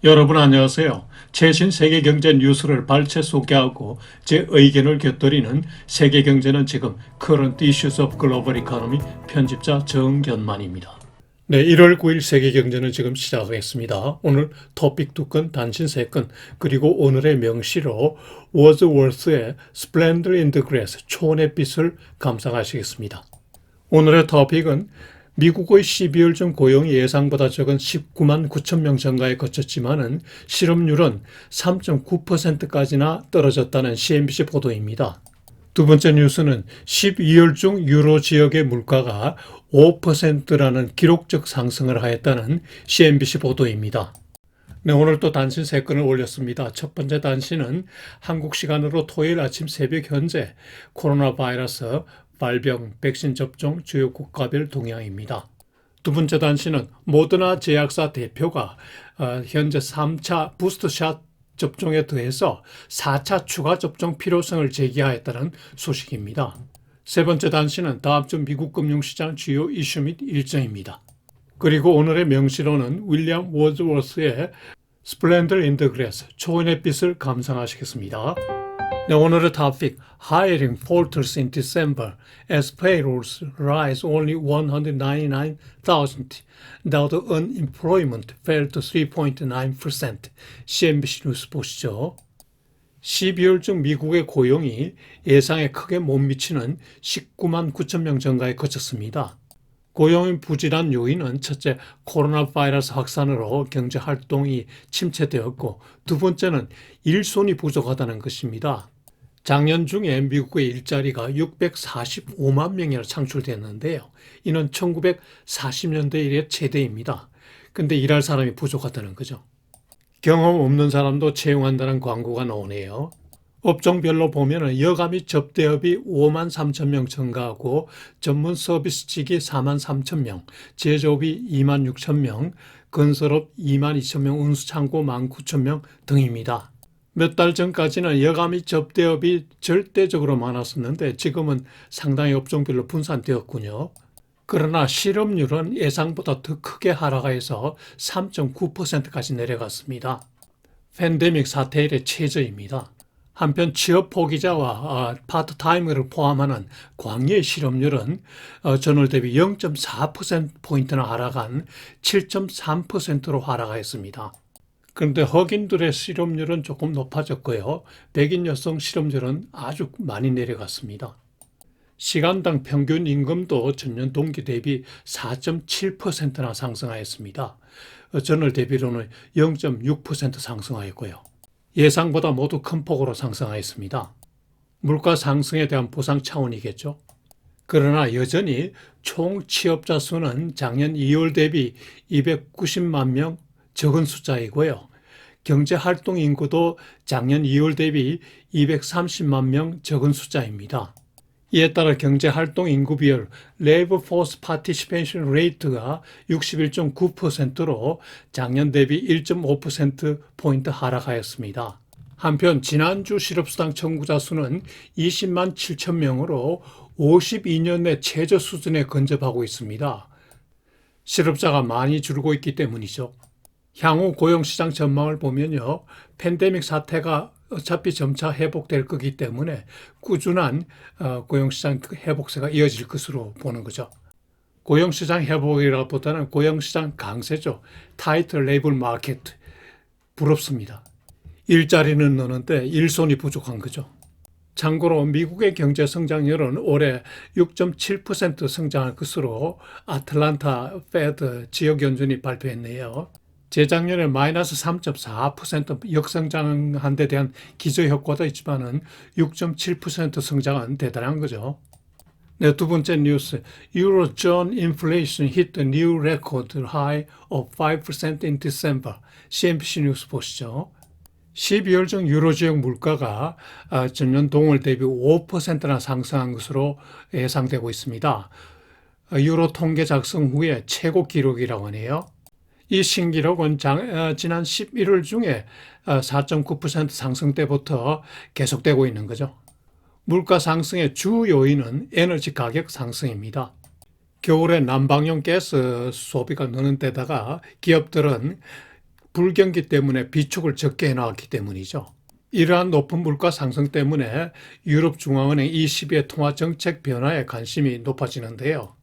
여러분 안녕하세요. 최신 세계 경제 뉴스를 발췌 소개하고 제 의견을 곁들이는 세계경제는 지금 Current Issues of Global Economy 편집자 정견만입니다. 네, 1월 9일 세계경제는 지금 시작하겠습니다. 오늘 토픽 2건, 단신 3건, 그리고 오늘의 명시로 워즈워스의 Splendor in the Grass, 초원의 빛을 감상하시겠습니다. 오늘의 토픽은 미국의 12월 중 고용이 예상보다 적은 19만 9천 명 증가에 그쳤지만은 실업률은 3.9%까지나 떨어졌다는 CNBC 보도입니다. 두 번째 뉴스는 12월 중 유로 지역의 물가가 5%라는 기록적 상승을 하였다는 CNBC 보도입니다. 네, 오늘 또 단신 3건을 올렸습니다. 첫 번째 단신은 한국 시간으로 토요일 아침 새벽 현재 코로나 바이러스 발병, 백신 접종 주요 국가별 동향입니다. 두 번째 단신은 모더나 제약사 대표가 현재 3차 부스터샷 접종에 더해서 4차 추가 접종 필요성을 제기하였다는 소식입니다. 세 번째 단신은 다음 주 미국 금융시장 주요 이슈 및 일정입니다. 그리고 오늘의 명시로는 윌리엄 워즈워스의 Splendor in the Grass, 초원의 빛을 감상하시겠습니다. 네, 오늘의 토픽, Hiring falters in December as payrolls rise only 199,000, though the unemployment fell to 3.9%. CNBC 뉴스 보시죠. 12월 중 미국의 고용이 예상에 크게 못 미치는 19만 9천 명 증가에 그쳤습니다. 고용의 부진한 요인은 첫째, 코로나 바이러스 확산으로 경제 활동이 침체되었고, 두 번째는 일손이 부족하다는 것입니다. 작년 중에 미국의 일자리가 645만 명이나 창출됐는데요. 이는 1940년대 이래 최대입니다. 근데 일할 사람이 부족하다는 거죠. 경험 없는 사람도 채용한다는 광고가 나오네요. 업종별로 보면 여가 및 접대업이 5만 3천 명 증가하고 전문 서비스직이 4만 3천 명, 제조업이 2만 6천 명, 건설업 2만 2천 명, 운수창고 1만 9천 명 등입니다. 몇 달 전까지는 여가 및 접대업이 절대적으로 많았었는데 지금은 상당히 업종별로 분산되었군요. 그러나 실업률은 예상보다 더 크게 하락해서 3.9%까지 내려갔습니다. 팬데믹 사태 이래 최저입니다. 한편 취업 포기자와 파트타이머를 포함하는 광의 실업률은 전월 대비 0.4%포인트나 하락한 7.3%로 하락하였습니다. 그런데 흑인들의 실업률은 조금 높아졌고요. 백인 여성 실업률은 아주 많이 내려갔습니다. 시간당 평균 임금도 전년 동기 대비 4.7%나 상승하였습니다. 전월 대비로는 0.6% 상승하였고요. 예상보다 모두 큰 폭으로 상승하였습니다. 물가 상승에 대한 보상 차원이겠죠. 그러나 여전히 총 취업자 수는 작년 2월 대비 290만 명 적은 숫자이고요. 경제활동 인구도 작년 2월 대비 230만 명 적은 숫자입니다. 이에 따라 경제활동 인구 비율 Labor Force Participation Rate가 61.9%로 작년 대비 1.5%포인트 하락하였습니다. 한편 지난주 실업수당 청구자 수는 20만 7천 명으로 52년 내 최저 수준에 근접하고 있습니다. 실업자가 많이 줄고 있기 때문이죠. 향후 고용시장 전망을 보면요. 팬데믹 사태가 어차피 점차 회복될 거기 때문에 꾸준한 고용시장 회복세가 이어질 것으로 보는 거죠. 고용시장 회복이라기보다는 고용시장 강세죠. 타이트 레이블 마켓 부럽습니다. 일자리는 느는데 일손이 부족한 거죠. 참고로 미국의 경제 성장률은 올해 6.7% 성장할 것으로 아틀란타 페드 지역연준이 발표했네요. 재작년에 마이너스 3.4% 역성장한 데 대한 기저효과도 있지만은 6.7% 성장은 대단한 거죠. 네, 두 번째 뉴스. Eurozone inflation hit a new record high of 5% in December. CNBC 뉴스 보시죠. 12월 중 유로 지역 물가가 전년 동월 대비 5%나 상승한 것으로 예상되고 있습니다. 유로 통계 작성 후에 최고 기록이라고 하네요. 이 신기록은 지난 11월 중에 4.9% 상승 때부터 계속되고 있는 거죠. 물가 상승의 주 요인은 에너지 가격 상승입니다. 겨울에 난방용 가스 소비가 느는 데다가 기업들은 불경기 때문에 비축을 적게 해나왔기 때문이죠. 이러한 높은 물가 상승 때문에 유럽중앙은행 ECB의 통화정책 변화에 관심이 높아지는데요.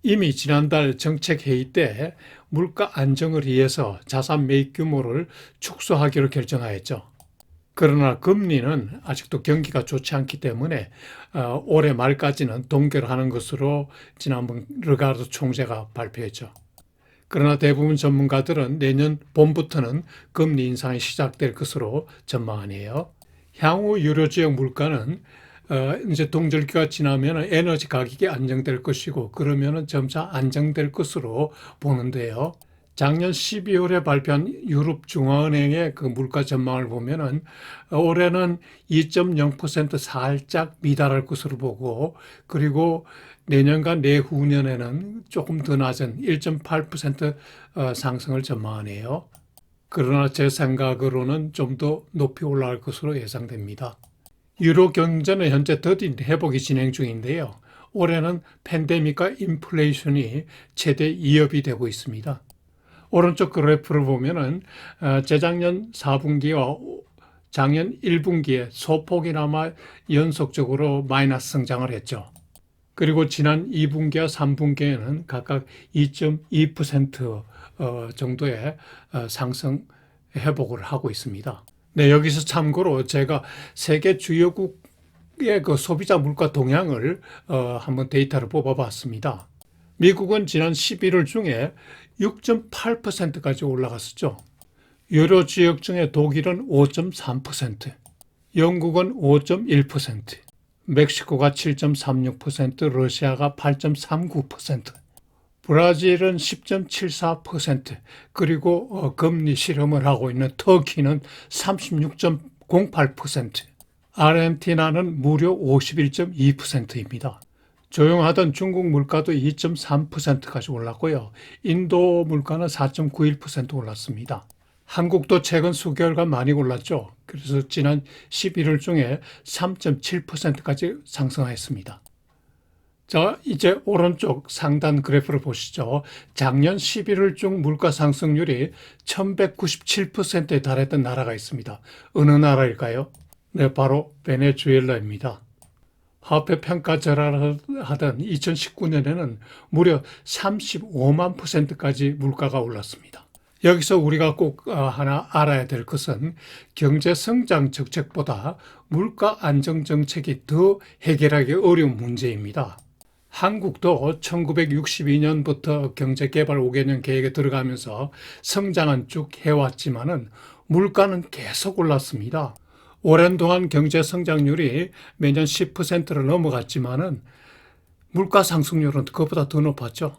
이미 지난달 정책회의 때 물가 안정을 위해서 자산 매입 규모를 축소하기로 결정하였죠. 그러나 금리는 아직도 경기가 좋지 않기 때문에 올해 말까지는 동결하는 것으로 지난번 르가르도 총재가 발표했죠. 그러나 대부분 전문가들은 내년 봄부터는 금리 인상이 시작될 것으로 전망하네요. 향후 유로 지역 물가는 이제 동절기가 지나면 에너지 가격이 안정될 것이고 그러면 점차 안정될 것으로 보는데요. 작년 12월에 발표한 유럽중앙은행의 그 물가 전망을 보면은 올해는 2.0% 살짝 미달할 것으로 보고 그리고 내년과 내후년에는 조금 더 낮은 1.8% 상승을 전망하네요. 그러나 제 생각으로는 좀 더 높이 올라갈 것으로 예상됩니다. 유로 경제는 현재 더딘 회복이 진행 중인데요. 올해는 팬데믹과 인플레이션이 최대 위협이 되고 있습니다. 오른쪽 그래프를 보면은 재작년 4분기와 작년 1분기에 소폭이나마 연속적으로 마이너스 성장을 했죠. 그리고 지난 2분기와 3분기에는 각각 2.2% 정도의 상승 회복을 하고 있습니다. 네, 여기서 참고로 제가 세계 주요국의 그 소비자 물가 동향을 한번 데이터를 뽑아봤습니다. 미국은 지난 11월 중에 6.8%까지 올라갔었죠. 유로 지역 중에 독일은 5.3%, 영국은 5.1%, 멕시코가 7.36%, 러시아가 8.39%, 브라질은 10.74%, 그리고 금리 실험을 하고 있는 터키는 36.08%, 아르헨티나는 무려 51.2%입니다. 조용하던 중국 물가도 2.3%까지 올랐고요. 인도 물가는 4.91% 올랐습니다. 한국도 최근 수개월간 많이 올랐죠. 그래서 지난 11월 중에 3.7%까지 상승하였습니다. 자, 이제 오른쪽 상단 그래프를 보시죠. 작년 11월 중 물가 상승률이 1197%에 달했던 나라가 있습니다. 어느 나라일까요? 네, 바로 베네수엘라입니다. 화폐 평가절하를 하던 2019년에는 무려 35만 %까지 물가가 올랐습니다. 여기서 우리가 꼭 하나 알아야 될 것은 경제 성장 정책보다 물가 안정 정책이 더 해결하기 어려운 문제입니다. 한국도 1962년부터 경제개발 5개년 계획에 들어가면서 성장은 쭉 해왔지만은 물가는 계속 올랐습니다. 오랜 동안 경제 성장률이 매년 10%를 넘어갔지만은 물가 상승률은 그것보다 더 높았죠.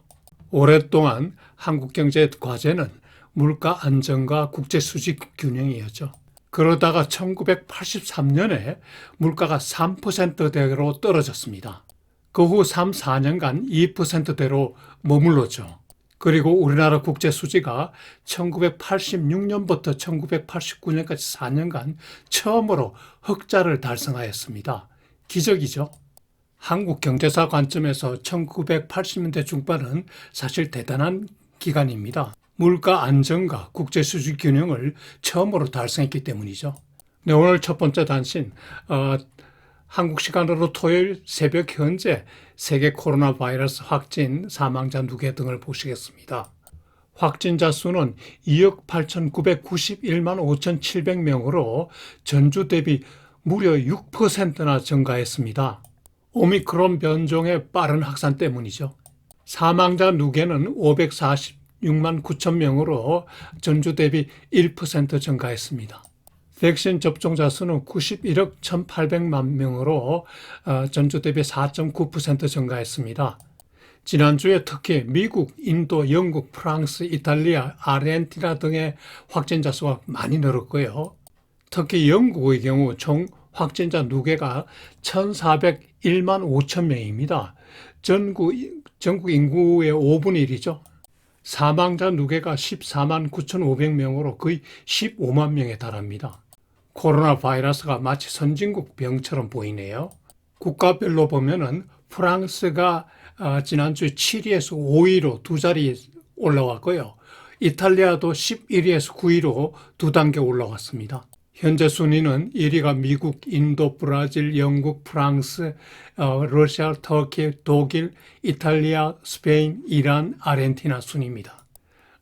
오랫동안 한국 경제의 과제는 물가 안정과 국제 수직 균형이었죠. 그러다가 1983년에 물가가 3%대로 떨어졌습니다. 그 후 3, 4년간 2%대로 머물렀죠. 그리고 우리나라 국제 수지가 1986년부터 1989년까지 4년간 처음으로 흑자를 달성하였습니다. 기적이죠. 한국 경제사 관점에서 1980년대 중반은 사실 대단한 기간입니다. 물가 안정과 국제 수지 균형을 처음으로 달성했기 때문이죠. 네, 오늘 첫 번째 단신, 한국 시간으로 토요일 새벽 현재 세계 코로나 바이러스 확진 사망자 누계 등을 보시겠습니다. 확진자 수는 2억 8,991만 5,700명으로 전주 대비 무려 6%나 증가했습니다. 오미크론 변종의 빠른 확산 때문이죠. 사망자 누계는 546만 9천 명으로 전주 대비 1% 증가했습니다. 백신 접종자 수는 91억 1,800만 명으로 전주 대비 4.9% 증가했습니다. 지난주에 특히 미국, 인도, 영국, 프랑스, 이탈리아, 아르헨티나 등의 확진자 수가 많이 늘었고요. 특히 영국의 경우 총 확진자 누계가 1,401만 5천 명입니다. 전국 인구의 5분의 1이죠. 사망자 누계가 14만 9,500명으로 거의 15만 명에 달합니다. 코로나 바이러스가 마치 선진국 병처럼 보이네요. 국가별로 보면은 프랑스가 지난주에 7위에서 5위로 두 자리 올라왔고요. 이탈리아도 11위에서 9위로 두 단계 올라왔습니다. 현재 순위는 1위가 미국, 인도, 브라질, 영국, 프랑스, 러시아, 터키, 독일, 이탈리아, 스페인, 이란, 아르헨티나 순입니다.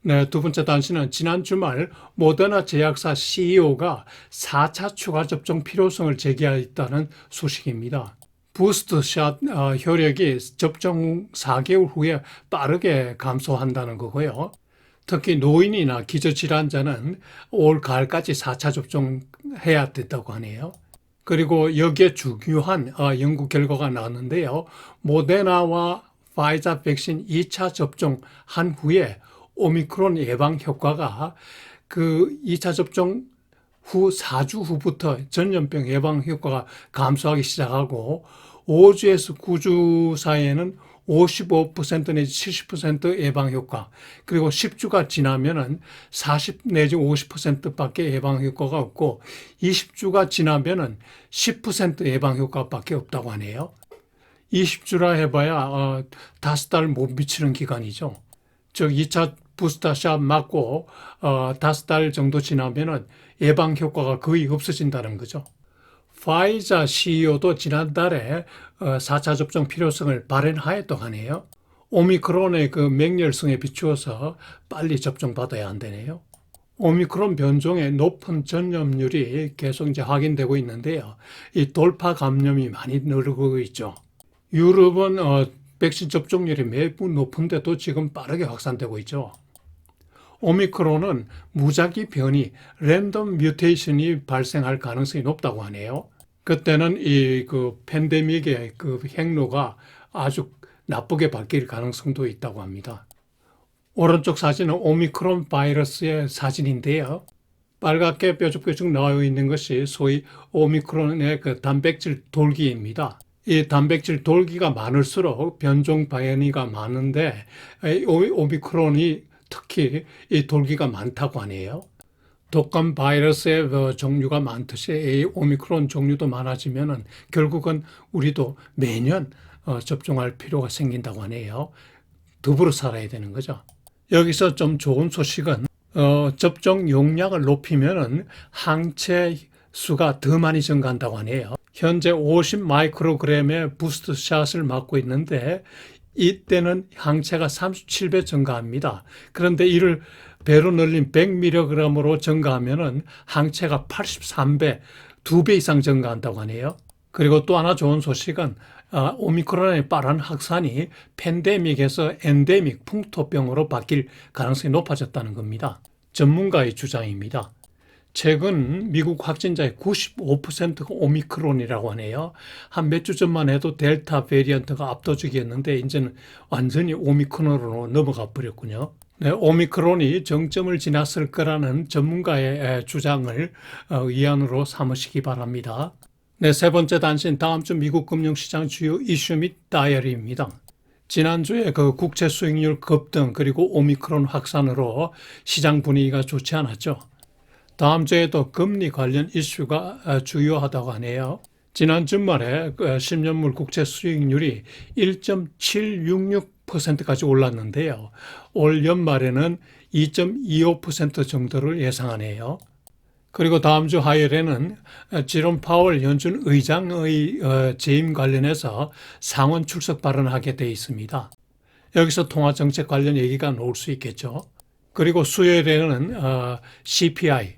네, 두 번째 단신은 지난 주말 모더나 제약사 CEO가 4차 추가 접종 필요성을 제기했다는 소식입니다. 부스트샷 효력이 접종 후 4개월 후에 빠르게 감소한다는 거고요. 특히 노인이나 기저질환자는 올 가을까지 4차 접종해야 된다고 하네요. 그리고 여기에 중요한 연구 결과가 나왔는데요. 모데나와 파이자 백신 2차 접종한 후에 오미크론 예방 효과가 그 2차 접종 후 4주 후부터 전염병 예방 효과가 감소하기 시작하고 5주에서 9주 사이에는 55% 내지 70% 예방 효과, 그리고 10주가 지나면은 40 내지 50%밖에 예방 효과가 없고 20주가 지나면은 10% 예방 효과밖에 없다고 하네요. 20주라 해봐야 5달 못 미치는 기간이죠. 즉 2차 부스터샷 맞고 5달 정도 지나면은 예방 효과가 거의 없어진다는 거죠. 파이자 CEO도 지난달에 4차 접종 필요성을 발언하였다고 하네요. 오미크론의 그 맹렬성에 비추어서 빨리 접종받아야 한다네요. 오미크론 변종의 높은 전염률이 계속 이제 확인되고 있는데요. 이 돌파 감염이 많이 늘고 있죠. 유럽은 백신 접종률이 매우 높은데도 지금 빠르게 확산되고 있죠. 오미크론은 무작위 변이, 랜덤 뮤테이션이 발생할 가능성이 높다고 하네요. 그때는 이 팬데믹의 그 행로가 아주 나쁘게 바뀔 가능성도 있다고 합니다. 오른쪽 사진은 오미크론 바이러스의 사진인데요. 빨갛게 뾰족뾰족 나와 있는 것이 소위 오미크론의 그 단백질 돌기입니다. 이 단백질 돌기가 많을수록 변종 변이가 많은데 오미크론이 특히 이 돌기가 많다고 하네요. 독감 바이러스의 종류가 많듯이 이 오미크론 종류도 많아지면은 결국은 우리도 매년 접종할 필요가 생긴다고 하네요. 더불어 살아야 되는 거죠. 여기서 좀 좋은 소식은 접종 용량을 높이면은 항체 수가 더 많이 증가한다고 하네요. 현재 50 마이크로그램의 부스트샷을 맞고 있는데 이때는 항체가 37배 증가합니다. 그런데 이를 배로 늘린 100mg으로 증가하면은 항체가 83배, 2배 이상 증가한다고 하네요. 그리고 또 하나 좋은 소식은 오미크론의 빠른 확산이 팬데믹에서 엔데믹, 풍토병으로 바뀔 가능성이 높아졌다는 겁니다. 전문가의 주장입니다. 최근 미국 확진자의 95%가 오미크론이라고 하네요. 한 몇 주 전만 해도 델타 베리언트가 압도적이었는데 이제는 완전히 오미크론으로 넘어가 버렸군요. 네, 오미크론이 정점을 지났을 거라는 전문가의 주장을 위안으로 삼으시기 바랍니다. 네, 세 번째 단신, 다음 주 미국 금융시장 주요 이슈 및 다이어리입니다. 지난주에 그 국채 수익률 급등 그리고 오미크론 확산으로 시장 분위기가 좋지 않았죠. 다음 주에도 금리 관련 이슈가 주요하다고 하네요. 지난 주말에 10년물 국채 수익률이 1.766%까지 올랐는데요. 올 연말에는 2.25% 정도를 예상하네요. 그리고 다음 주 화요일에는 제롬 파월 연준 의장의 재임 관련해서 상원 출석 발언하게 돼 있습니다. 여기서 통화정책 관련 얘기가 나올 수 있겠죠. 그리고 수요일에는 CPI,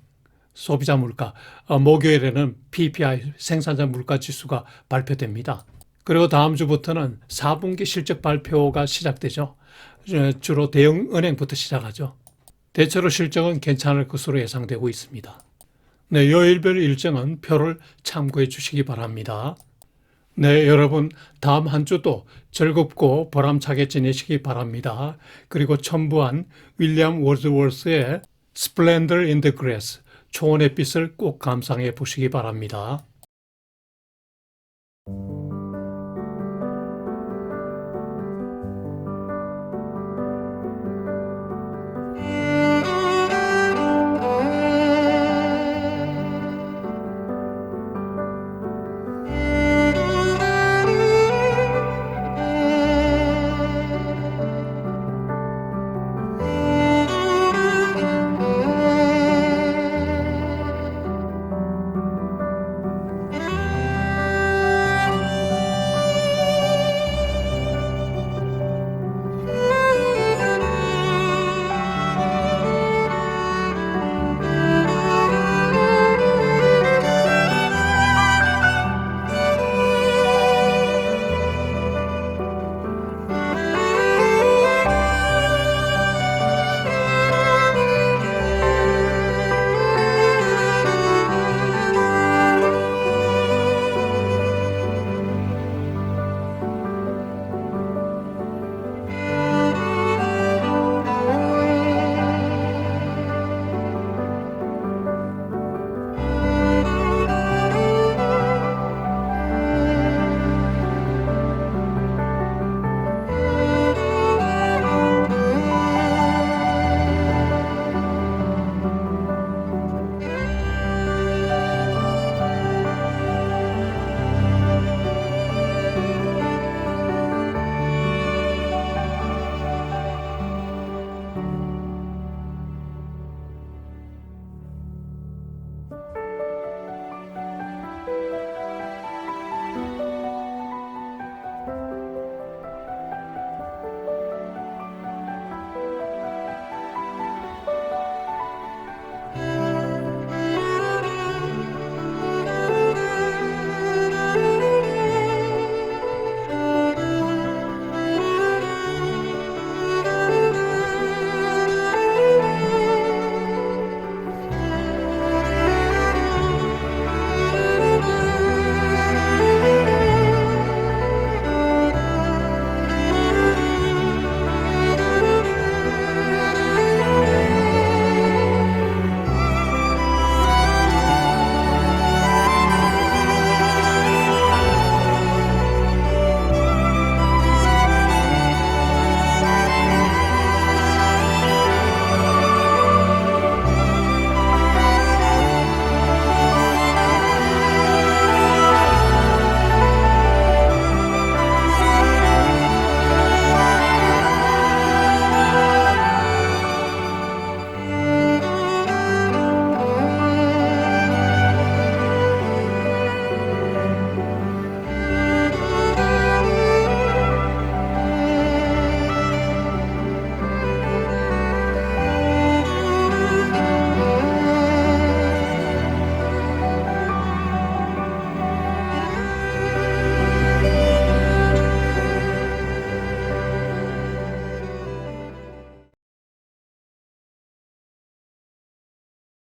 소비자 물가, 목요일에는 PPI, 생산자 물가 지수가 발표됩니다. 그리고 다음 주부터는 4분기 실적 발표가 시작되죠. 주로 대형은행부터 시작하죠. 대체로 실적은 괜찮을 것으로 예상되고 있습니다. 네, 요일별 일정은 표를 참고해 주시기 바랍니다. 네, 여러분 다음 한 주도 즐겁고 보람차게 지내시기 바랍니다. 그리고 첨부한 윌리엄 월드워스의 Splendor in the Grass, 초원의 빛을 꼭 감상해 보시기 바랍니다.